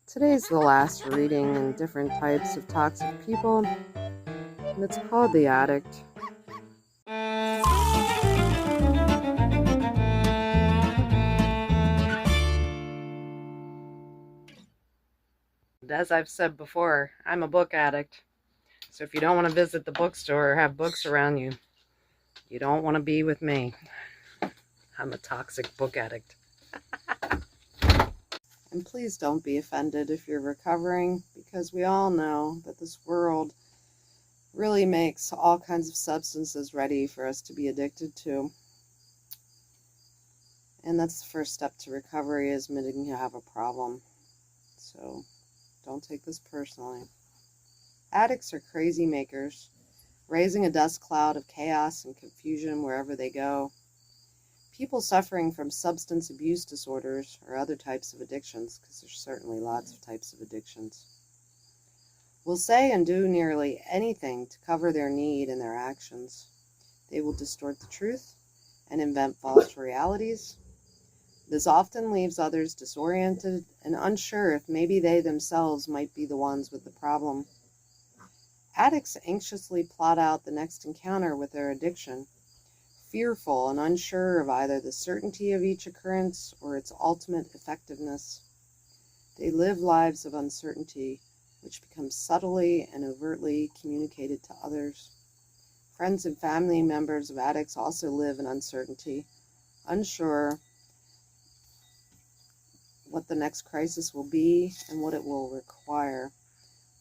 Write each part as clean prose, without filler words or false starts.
Today's the last reading in different types of toxic people, and it's called The Addict. As I've said before, I'm a book addict. So if you don't want to visit the bookstore or have books around you, you don't want to be with me. I'm a toxic book addict. And please don't be offended if you're recovering, because we all know that this world really makes all kinds of substances ready for us to be addicted to. And that's the first step to recovery, is admitting you have a problem. So don't take this personally. Addicts are crazy makers, raising a dust cloud of chaos and confusion wherever they go. People suffering from substance abuse disorders or other types of addictions, because there's certainly lots of types of addictions, will say and do nearly anything to cover their need and their actions. They will distort the truth and invent false realities. This often leaves others disoriented and unsure if maybe they themselves might be the ones with the problem. Addicts anxiously plot out the next encounter with their addiction, fearful and unsure of either the certainty of each occurrence or its ultimate effectiveness. They live lives of uncertainty, which becomes subtly and overtly communicated to others. Friends and family members of addicts also live in uncertainty, unsure what the next crisis will be and what it will require.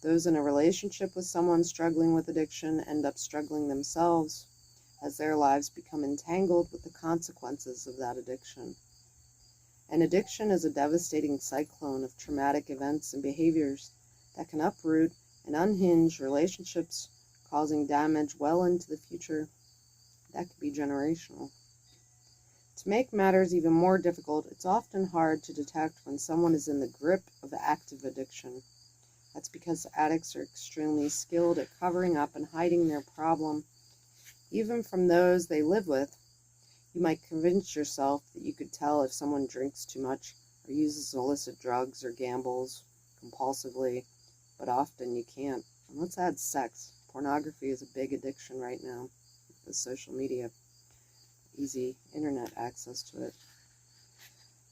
Those in a relationship with someone struggling with addiction end up struggling themselves, as their lives become entangled with the consequences of that addiction. An addiction is a devastating cyclone of traumatic events and behaviors that can uproot and unhinge relationships, causing damage well into the future. That could be generational. To make matters even more difficult, it's often hard to detect when someone is in the grip of active addiction. That's because addicts are extremely skilled at covering up and hiding their problem, even from those they live with. You might convince yourself that you could tell if someone drinks too much or uses illicit drugs or gambles compulsively, but often you can't. And let's add sex. Pornography is a big addiction right now with social media, easy internet access to it.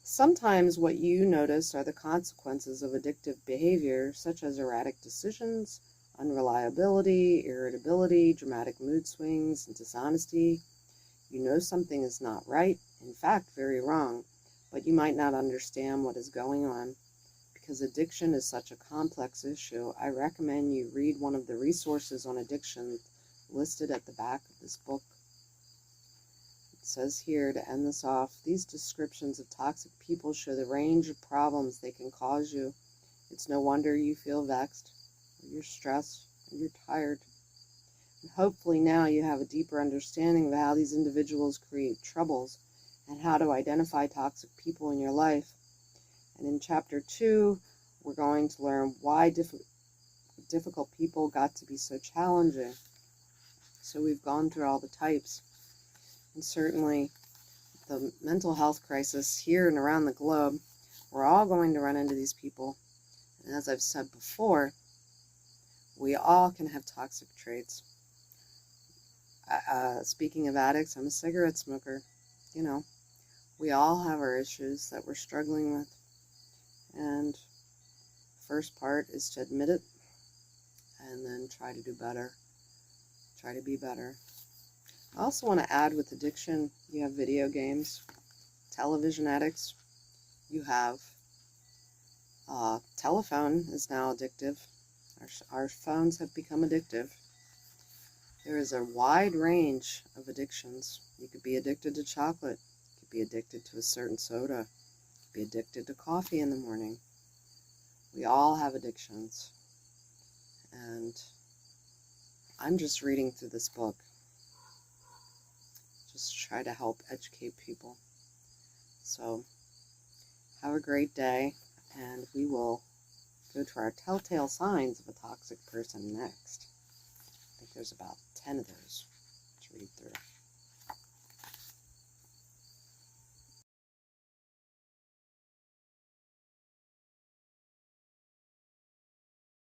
Sometimes what you notice are the consequences of addictive behavior, such as erratic decisions, unreliability, irritability, dramatic mood swings, and dishonesty. You know something is not right, in fact, very wrong, but you might not understand what is going on. Because addiction is such a complex issue, I recommend you read one of the resources on addiction listed at the back of this book. It says here, to end this off, these descriptions of toxic people show the range of problems they can cause you. It's no wonder you feel vexed, or you're stressed, or you're tired. And hopefully now you have a deeper understanding of how these individuals create troubles and how to identify toxic people in your life. And in Chapter 2, we're going to learn why difficult people got to be so challenging. So we've gone through all the types. And certainly the mental health crisis here and around the globe, we're all going to run into these people. And as I've said before, we all can have toxic traits. Speaking of addicts, I'm a cigarette smoker. You know, we all have our issues that we're struggling with. And first part is to admit it and then try to do better. Try to be better. I also want to add, with addiction, you have video games, television addicts, you have telephone is now addictive. Our phones have become addictive. There is a wide range of addictions. You could be addicted to chocolate. You could be addicted to a certain soda. You could be addicted to coffee in the morning. We all have addictions. And I'm just reading through this book. Just try to help educate people. So, have a great day, and we will go to our telltale signs of a toxic person next. I think there's about 10 of those to read through.